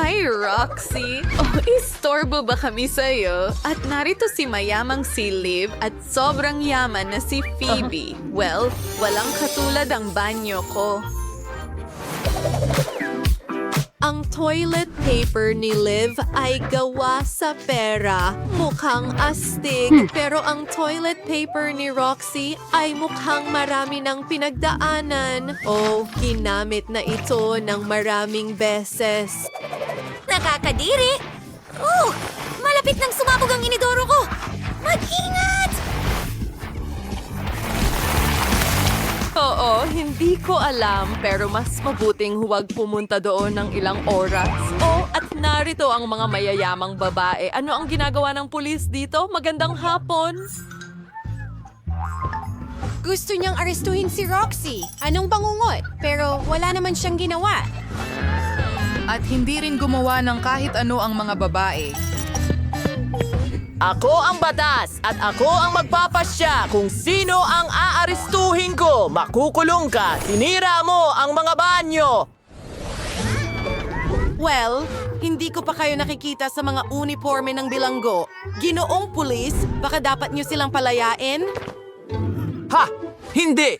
Hi, Roxy! Oh, istorbo ba kami sa'yo? At narito si mayamang si Liv at sobrang yaman na si Phoebe. Well, walang katulad ang banyo ko. Ang toilet paper ni Liv ay gawa sa pera. Mukhang astig. Pero ang toilet paper ni Roxy ay mukhang marami ng pinagdaanan. Oh, ginamit na ito ng maraming beses. Nakakadiri! Oh! Malapit nang sumabog ang inidoro ko! Mag-ingat! Oo, hindi ko alam pero mas mabuting huwag pumunta doon ng ilang oras. Oh, at narito ang mga mayayamang babae. Ano ang ginagawa ng pulis dito? Magandang hapon. Gusto niyang arestuhin si Roxy. Anong bangungot? Pero wala naman siyang ginawa. At hindi rin gumawa ng kahit ano ang mga babae. Ako ang batas at ako ang magpapasya kung sino ang aarestuhin ko. Makukulong ka. Sinira mo ang mga banyo. Well, hindi ko pa kayo nakikita sa mga uniforme ng bilanggo. Ginoong pulis, baka dapat niyo silang palayain? Ha! Hindi!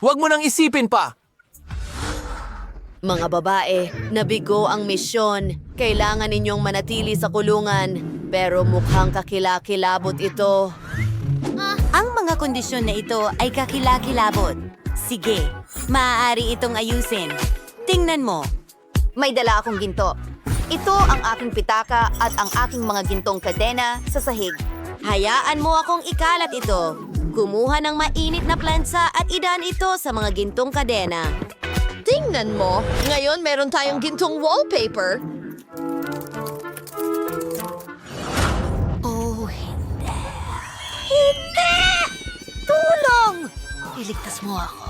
Huwag mo nang isipin pa. Mga babae, nabigo ang misyon. Kailangan ninyong manatili sa kulungan. Pero mukhang kakilakilabot ito. Ang mga kondisyon na ito ay kakilakilabot. Sige, maaari itong ayusin. Tingnan mo. May dala akong ginto. Ito ang aking pitaka at ang aking mga gintong kadena sa sahig. Hayaan mo akong ikalat ito. Kumuha ng mainit na plansa at idaan ito sa mga gintong kadena. Tingnan mo, ngayon meron tayong gintong wallpaper. Oh, hindi. Hindi! Tulong! Iligtas mo ako.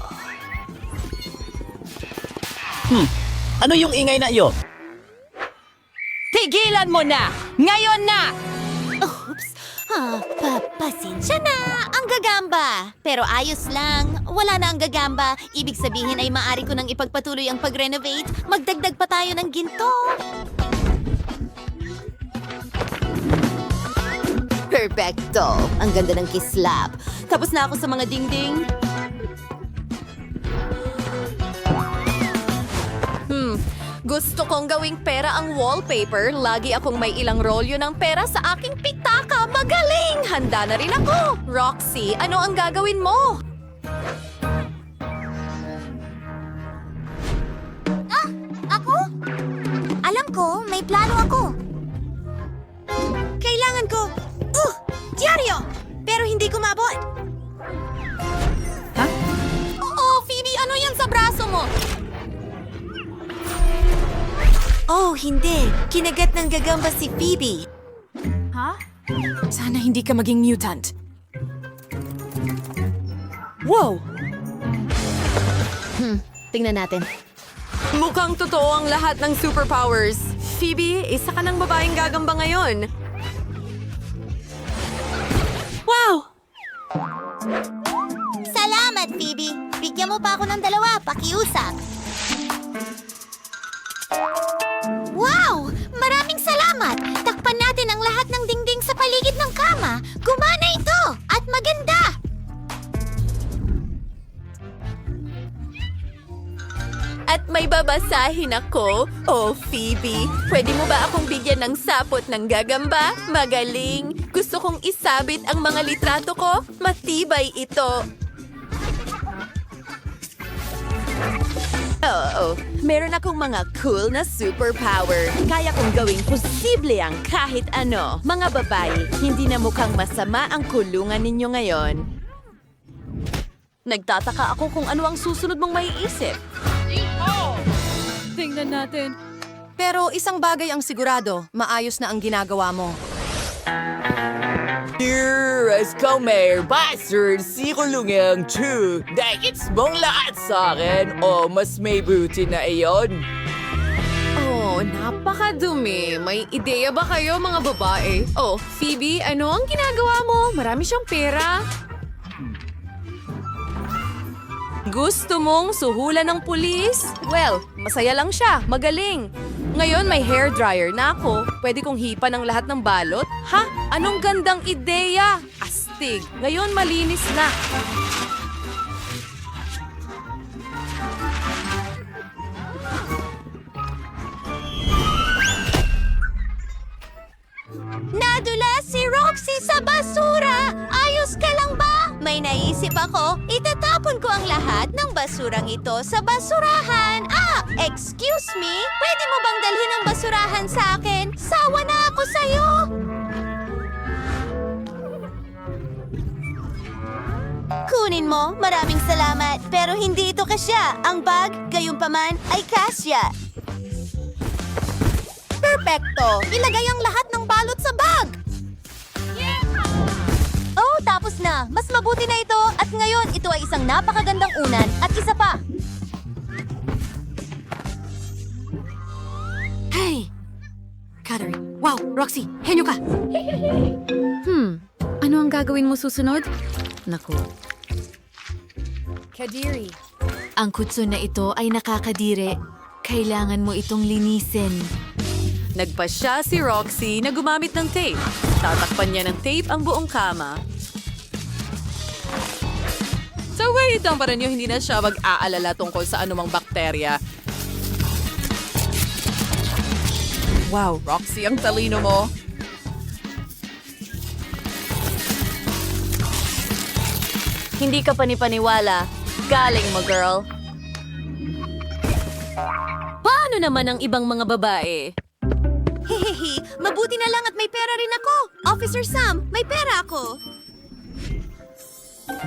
Ano yung ingay na iyo? Tigilan mo na! Ngayon na! Oops! Pasensya na! Ang gagamba! Pero ayos lang. Wala na ang gagamba. Ibig sabihin ay maaari ko nang ipagpatuloy ang pag-renovate. Magdagdag pa tayo ng ginto. Perfecto! Ang ganda ng kislap. Tapos na ako sa mga dingding. Gusto kong gawing pera ang wallpaper. Lagi akong may ilang rolyo ng pera sa aking pitaka. Magaling! Handa na rin ako. Roxy, ano ang gagawin mo? Ako? Alam ko, may plano ako. Kailangan ko... Diaryo! Pero hindi kumabot. Ha? Oo, Phoebe, ano yan sa braso mo? Oh, hindi. Kinagat ng gagamba si Phoebe. Sana hindi ka maging mutant. Wow! Tingnan natin. Mukhang totoo ang lahat ng superpowers. Phoebe, isa ka ng babaeng gagamba ngayon. Wow! Salamat, Phoebe. Bigyan mo pa ako ng dalawa, pakiusap. Wow! Maraming salamat! Takpan natin ang lahat ng dingding sa paligid ng kama. Gumana ito! At maganda! At may babasahin ako. Oh, Phoebe, pwede mo ba akong bigyan ng sapot ng gagamba? Magaling. Gusto kong isabit ang mga litrato ko. Matibay ito. Oo, meron akong mga cool na superpower. Kaya kong gawing posible ang kahit ano. Mga babae, hindi na mukhang masama ang kulungan ninyo ngayon. Nagtataka ako kung ano ang susunod mong maiisip. Tingnan natin. Pero isang bagay ang sigurado, maayos na ang ginagawa mo. Here as Comer, bastard, si kulungang true. Dahits mong lahat sa akin, o mas may buti na iyon. Oh, napakadumi. May ideya ba kayo, mga babae? Oh, Phoebe, ano ang ginagawa mo? Marami siyang pera. Gusto mong suhulan ng pulis? Well, masaya lang siya. Magaling. Ngayon may hair dryer na ako. Pwede kong hipa ng lahat ng balot? Ha? Anong gandang ideya? Astig. Ngayon malinis na. Nadula si Roxy sa basura! Ayos ka lang ba? May naisip ako, itatapon ko ang lahat ng basurang ito sa basurahan. Excuse me? Pwede mo bang dalhin ang basurahan sa akin? Sawa na ako sa'yo! Kunin mo, maraming salamat. Pero hindi ito kasya. Ang bag, gayunpaman, ay kasya. Perfecto! Ilagay ang lahat ng balot sa bag! Oh, tapos na! Mas mabuti na ito at ngayon ito ay isang napakagandang unan at isa pa! Hey! Catherine. Wow, Roxy, henyo ka! Ano ang gagawin mo susunod? Naku. Kadiri. Ang kutso na ito ay nakakadire. Kailangan mo itong linisin. Nagpasya si Roxy na gumamit ng tape. Tatakpan niya ng tape ang buong kama. Sa wait lang para niyo, hindi na siya mag-aalala tungkol sa anumang bakterya. Wow, Roxy, ang talino mo. Hindi ka panipaniwala. Galing mo, girl. Paano naman ang ibang mga babae? Hehehe, mabuti na lang at may pera rin ako. Officer Sam, may pera ako.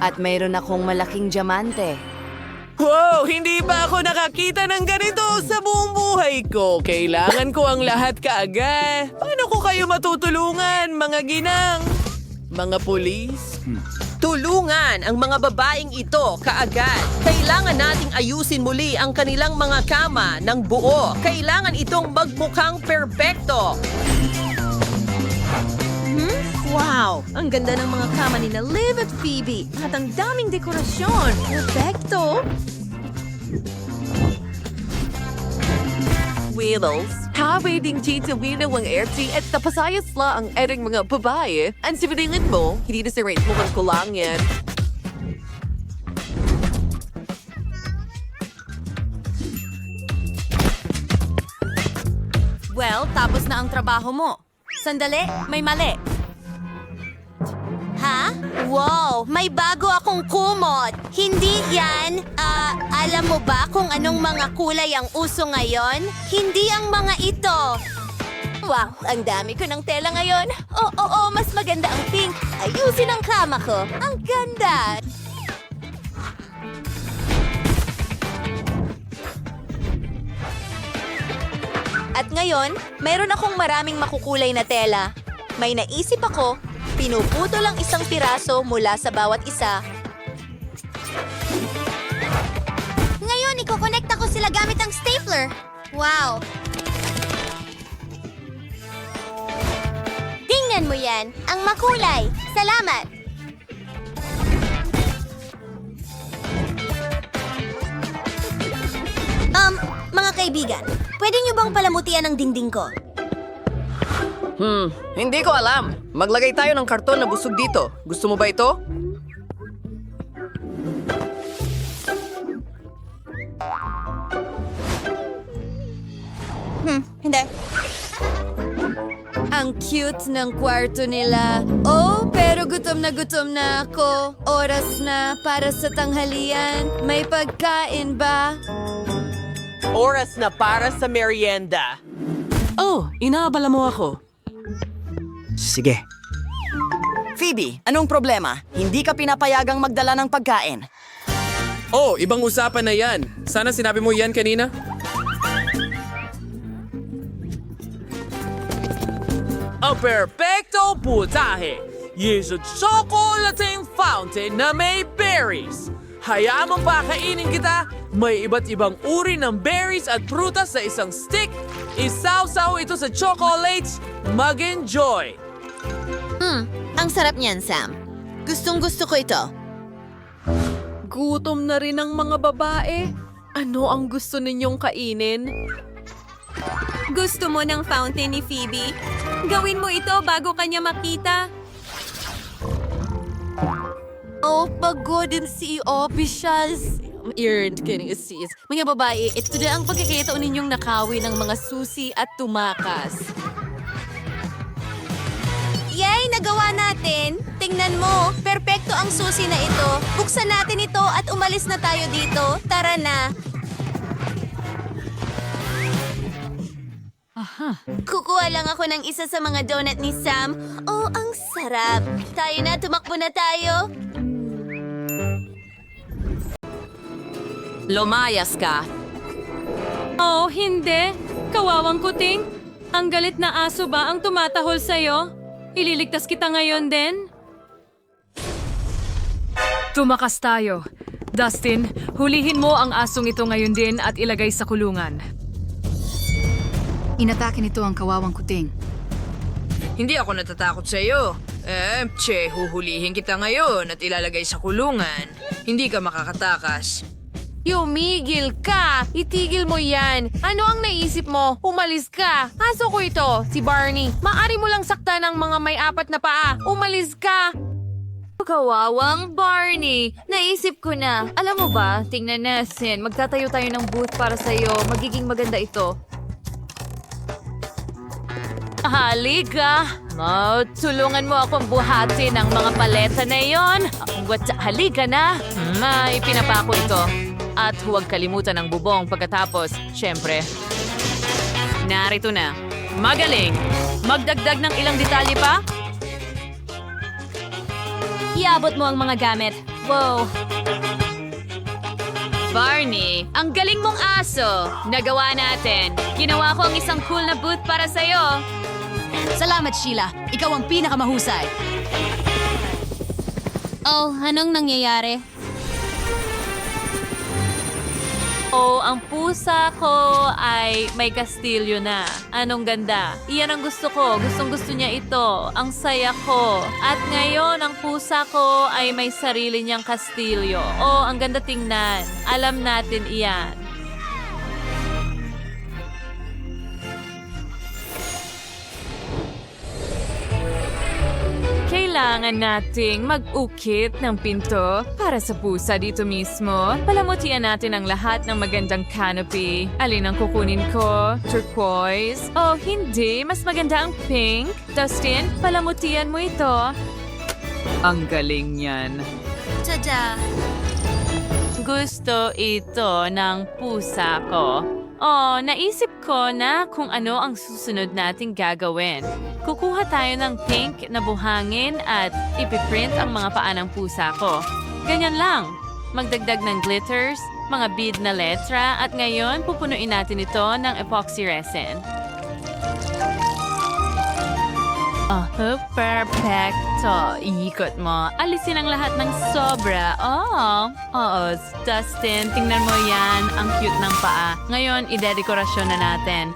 At mayroon akong malaking diamante. Wow! Hindi pa ako nakakita ng ganito sa buong buhay ko. Kailangan ko ang lahat kaagad. Paano ko kayo matutulungan, mga ginang? Mga pulis? Tulungan ang mga babaeng ito kaagad. Kailangan nating ayusin muli ang kanilang mga kama ng buo. Kailangan itong magmukhang perpekto. Wow! Ang ganda ng mga kama ni na Liv at Phoebe. At ang daming dekorasyon. Perfecto! Wheels. Habang dito ang RT at tapasayas la ang eding mga babae. Ang sibilingin mo, hindi na si rate mo kang kulang yan. Well, tapos na ang trabaho mo. Sandali, may mali. Ha? Wow! May bago akong kumot! Hindi yan, alam mo ba kung anong mga kulay ang uso ngayon? Hindi ang mga ito! Wow! Ang dami ko ng tela ngayon! Oo, mas maganda ang pink! Ayusin ang kama ko! Ang ganda! At ngayon, mayroon akong maraming makukulay na tela. May naisip ako, pinuputol ang isang piraso mula sa bawat isa. Ngayon, ikokonekta ko sila gamit ang stapler. Wow! Tingnan mo yan, ang makulay. Salamat! Mga kaibigan, pwede niyo bang palamutian ang dingding ko? Hindi ko alam. Maglagay tayo ng karton na busog dito. Gusto mo ba ito? Hindi. Ang cute ng kwarto nila. Oh, pero gutom na ako. Oras na para sa tanghalian. May pagkain ba? Oras na para sa merienda. Oh, inaabala mo ako. Sige. Phoebe, anong problema? Hindi ka pinapayagang magdala ng pagkain. Oh, ibang usapan na yan. Sana sinabi mo yan kanina. Ang perfecto putahe. Yes, a chocolating fountain na may berries. Hayaan mong pakainin kita. May iba't ibang uri ng berries at prutas sa isang stick. Isaw-saw ito sa chocolates. Mag-enjoy! Ang sarap niyan, Sam. Gustong-gusto ko ito. Gutom na rin ang mga babae. Ano ang gusto ninyong kainin? Gusto mo ng fountain ni Phoebe? Gawin mo ito bago kanya makita. Oh, pagod din si officials. Mga babae, ito na ang pagkakataon ninyong nakawi ng mga susi at tumakas. Yay! Nagawa natin! Tingnan mo, perpekto ang susi na ito. Buksan natin ito at umalis na tayo dito. Tara na! Kukuha lang ako ng isa sa mga donut ni Sam. Oh, ang sarap! Tayo na, tumakbo na tayo! Lumayas ka. Oh, hindi. Kawawang kuting. Ang galit na aso ba ang tumatahol sa'yo? Ililigtas kita ngayon din? Tumakas tayo. Dustin, hulihin mo ang asong ito ngayon din at ilagay sa kulungan. Inatake nito ang kawawang kuting. Hindi ako natatakot sa iyo. Huhulihin kita ngayon at ilalagay sa kulungan. Hindi ka makakatakas. Yumigil ka! Itigil mo yan! Ano ang naisip mo? Umalis ka! Aso ko ito, si Barney. Maari mo lang sakta ng mga may 4 na paa. Umalis ka! Kawawang Barney! Naisip ko na. Alam mo ba, tingnan natin. Magtatayo tayo ng booth para sa'yo. Magiging maganda ito. Halika! Tulungan mo akong buhatin ang mga paleta na iyon. Halika na! May pinapako ito. At huwag kalimutan ang bubong pagkatapos, syempre. Narito na. Magaling! Magdagdag ng ilang detalye pa? Iabot mo ang mga gamit. Wow! Barney, ang galing mong aso. Nagawa natin. Ginawa ko ang isang cool na booth para sa'yo. Salamat, Sheila. Ikaw ang pinakamahusay. Oh, anong nangyayari? Oh, ang pusa ko ay may kastilyo na. Anong ganda. Iyan ang gusto ko. Gustong-gusto niya ito. Ang saya ko. At ngayon, ang pusa ko ay may sarili niyang kastilyo. Oh, ang ganda tingnan. Alam natin iyan. Kailangan nating mag-ukit ng pinto para sa pusa dito mismo. Palamutian natin ang lahat ng magandang canopy. Alin ang kukunin ko? Turquoise? Oh, hindi. Mas maganda ang pink. Dustin, palamutian mo ito. Ang galing yan. Tada! Gusto ito ng pusa ko. Oh, naisip ko na kung ano ang susunod nating gagawin. Kukuha tayo ng pink na buhangin at ipiprint ang mga paa ng pusa ko. Ganyan lang. Magdagdag ng glitters, mga bead na letra, at ngayon pupunuin natin ito ng epoxy resin. Oh, perfecto. Ikot mo. Alisin ang lahat ng sobra. Oo, Dustin, tingnan mo yan. Ang cute ng paa. Ngayon, idedekorasyon na natin.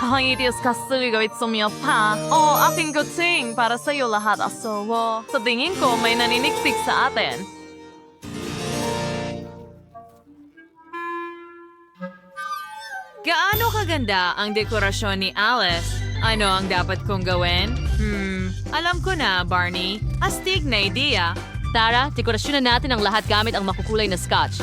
Ay, Diyos kasi gawit sumiyo pa. Oh, aking kuting para sa'yo lahat, asawa. Sa tingin ko, may naniniksik sa atin. Gaano kaganda ang dekorasyon ni Alice? Ano ang dapat kong gawin? Alam ko na, Barney. Astig na idea. Tara, dekorasyon na natin ang lahat gamit ang makukulay na scotch.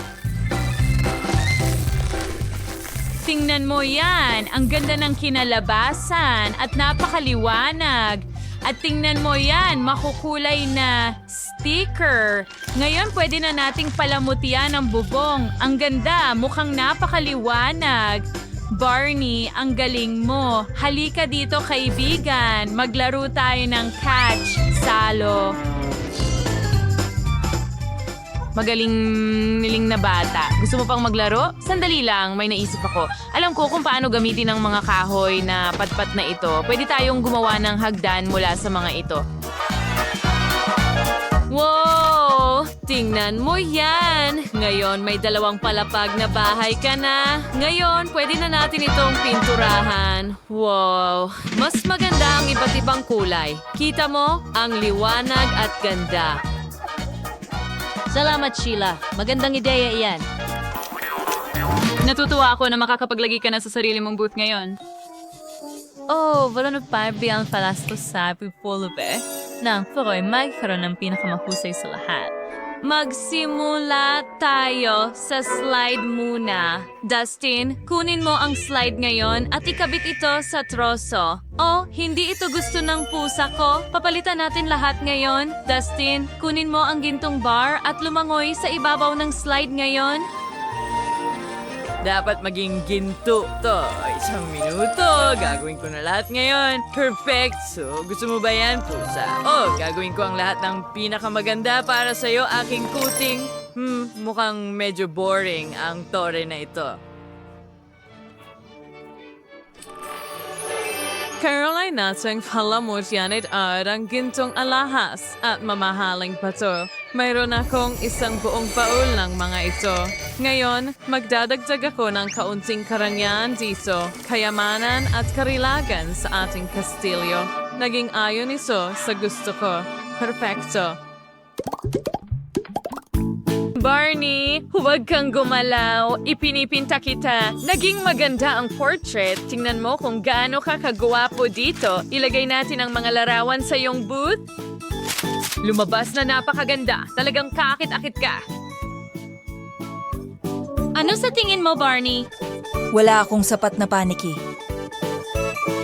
Tingnan mo yan. Ang ganda ng kinalabasan at napakaliwanag. At tingnan mo yan, makukulay na sticker. Ngayon, pwede na nating palamutian ang bubong. Ang ganda, mukhang napakaliwanag. Barney, ang galing mo. Halika dito, kaibigan. Maglaro tayo ng catch, salo. Magaling niling na bata. Gusto mo pang maglaro? Sandali lang, may naisip ako. Alam ko kung paano gamitin ang mga kahoy na patpat na ito. Pwede tayong gumawa ng hagdan mula sa mga ito. Wow! Tingnan mo yan! Ngayon may 2 palapag na bahay ka na. Ngayon, pwede na natin itong pinturahan. Wow! Mas maganda ang iba't ibang kulay. Kita mo? Ang liwanag at ganda. Salamat, Sheila. Magandang ideya iyan. Natutuwa ako na makakapaglagay ka na sa sarili mong booth ngayon. Oh, wala na parbi ang palastos sabi pulube. Nang pero ay magkaroon ng pinakamahusay sa lahat. Magsimula tayo sa slide muna. Dustin, kunin mo ang slide ngayon at ikabit ito sa troso. Oh, hindi ito gusto ng pusa ko. Papalitan natin lahat ngayon. Dustin, kunin mo ang gintong bar at lumangoy sa ibabaw ng slide ngayon. Dapat maging ginto to. 1 minuto. Gagawin ko na lahat ngayon. Perfect. So, gusto mo ba yan, pusa? Oh, gagawin ko ang lahat ng pinakamaganda para sa'yo, aking kuting. Mukhang medyo boring ang tore na ito. Caroline natin kalamot yan at ang gintong alahas at mamahaling pato. Mayroon akong 1 buong baul ng mga ito. Ngayon, magdadagdag ako ng kaunting karangyaan dito, kayamanan at karilagan sa ating kastilyo. Naging ayon ito sa gusto ko. Perfecto. Barney, huwag kang gumalaw. Ipinipinta kita. Naging maganda ang portrait. Tingnan mo kung gaano ka kagwapo dito. Ilagay natin ang mga larawan sa iyong booth. Lumabas na napakaganda. Talagang kakit-akit ka. Ano sa tingin mo, Barney? Wala akong sapat na paniki.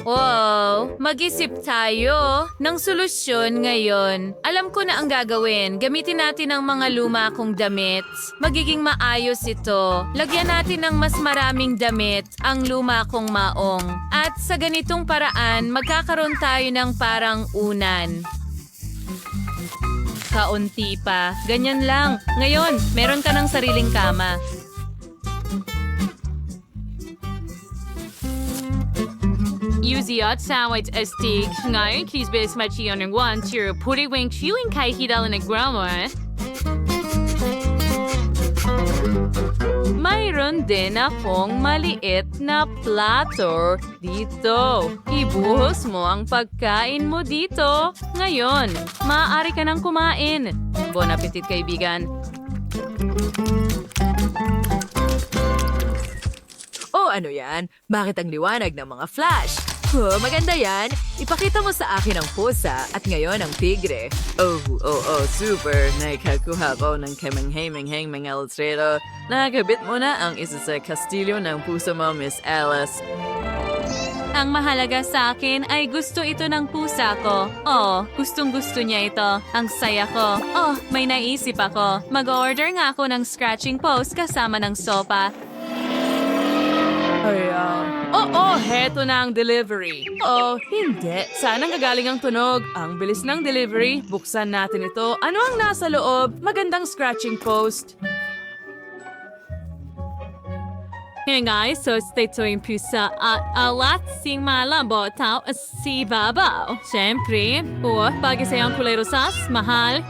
Wow, mag-isip tayo ng solusyon ngayon. Alam ko na ang gagawin. Gamitin natin ang mga luma kong damit. Magiging maayos ito. Lagyan natin ng mas maraming damit ang luma kong maong. At sa ganitong paraan, magkakaroon tayo ng parang unan. Kaunti pa. Ganyan lang. Ngayon, meron ka ng sariling kama. Yuziot sawit astig. Ngayon, kisbis machi on ng 1, 2, puriwing chewing kay hidal na grammar. Mayroon din akong maliit na plato dito. Ibuhos mo ang pagkain mo dito. Ngayon, maaari ka nang kumain. Bon appetit, kaibigan. Oh, ano yan? Bakit ang liwanag ng mga flash? Oh, maganda yan. Ipakita mo sa akin ang pusa at ngayon ang tigre. Oh, super. Naikakuha ko ng kemeng-hemeng-heng mga ilustrado. Nakakabit mo na ang isa sa kastilyo ng pusa mo, Miss Alice. Ang mahalaga sa akin ay gusto ito ng pusa ko. Oh, gustong-gusto niya ito. Ang saya ko. Oh, may naisip ako. Mag-order nga ako ng scratching post kasama ng sopa. Heto na ang delivery. Oh, hindi. Sana gagaling ang tunog. Ang bilis ng delivery. Buksan natin ito. Ano ang nasa loob? Magandang scratching post. Hey guys, so stay tuned pusa at alat sing malambo tao si babaw. Siyempre, bagay sa iyong kulay rosas, mahal.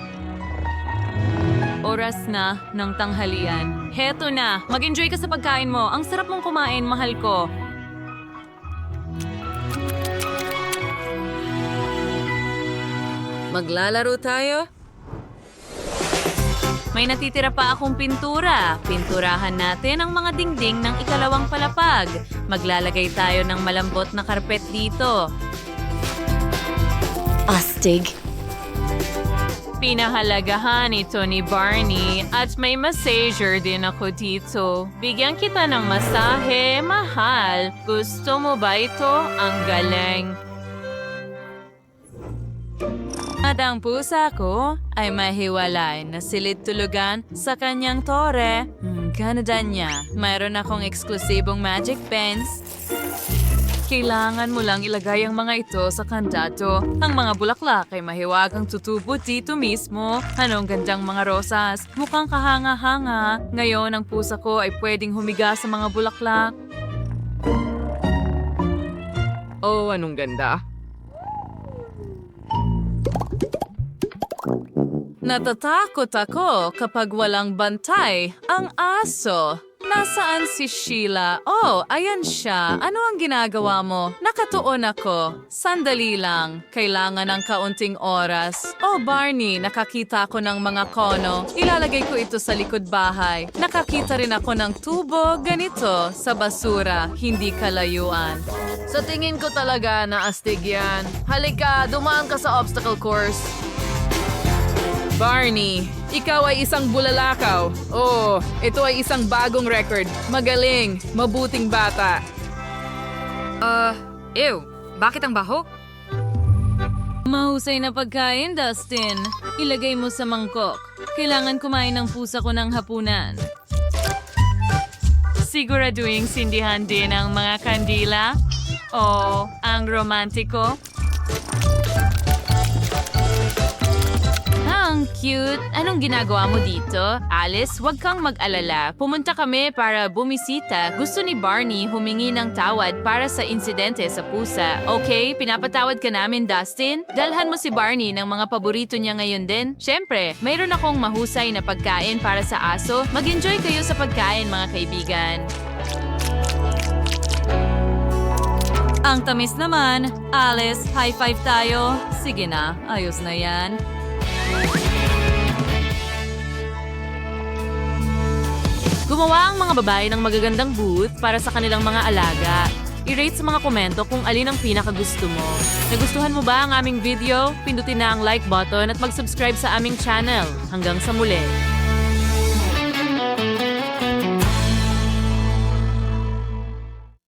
Oras na ng tanghalian. Heto na. Mag-enjoy ka sa pagkain mo. Ang sarap mong kumain, mahal ko. Maglalaro tayo? May natitira pa akong pintura. Pinturahan natin ang mga dingding ng 2 palapag. Maglalagay tayo ng malambot na karpet dito. Astig. Pinahalagahan ito ni Barney at may massager din ako dito. Bigyan kita ng masahe, mahal. Gusto mo ba ito? Ang galing. At ang pusa ko ay mahiwalay na silid-tulugan sa kanyang tore. Ganda niya. Mayroon akong eksklusibong magic pens. Kailangan mo lang ilagay ang mga ito sa kandato. Ang mga bulaklak ay mahiwagang tutubo dito mismo. Anong gandang mga rosas. Mukhang kahanga-hanga. Ngayon ang pusa ko ay pwedeng humiga sa mga bulaklak. Oh, anong ganda. Natatakot ako kapag walang bantay. Ang aso. Nasaan si Sheila? Oh, ayan siya. Ano ang ginagawa mo? Nakatuon ako. Sandali lang. Kailangan ng kaunting oras. Oh, Barney, nakakita ko ng mga kono. Ilalagay ko ito sa likod bahay. Nakakita rin ako ng tubo, ganito, sa basura. Hindi kalayuan. Sa tingin ko talaga na astig yan. Halika, dumaan ka sa obstacle course. Barney, ikaw ay isang bulalakaw. Oh, ito ay isang bagong record. Magaling, mabuting bata. Ew, bakit ang baho? Mahusay na pagkain, Dustin. Ilagay mo sa mangkok. Kailangan kumain ng pusa ko ng hapunan. Siguraduhin sindihan din ang mga kandila. Oh, ang romantiko. Ang cute. Anong ginagawa mo dito? Alice, huwag kang mag-alala. Pumunta kami para bumisita. Gusto ni Barney humingi ng tawad para sa insidente sa pusa. Okay, pinapatawad ka namin, Dustin. Dalhan mo si Barney ng mga paborito niya ngayon din. Siyempre, mayroon akong mahusay na pagkain para sa aso. Mag-enjoy kayo sa pagkain, mga kaibigan. Ang tamis naman. Alice, high five tayo. Sige na, ayos na yan. Gumawa ang mga babae ng magagandang booth para sa kanilang mga alaga. I-rate sa mga komento kung alin ang pinakagusto mo. Nagustuhan mo ba ang aming video? Pindutin na ang like button at mag-subscribe sa aming channel. Hanggang sa muli!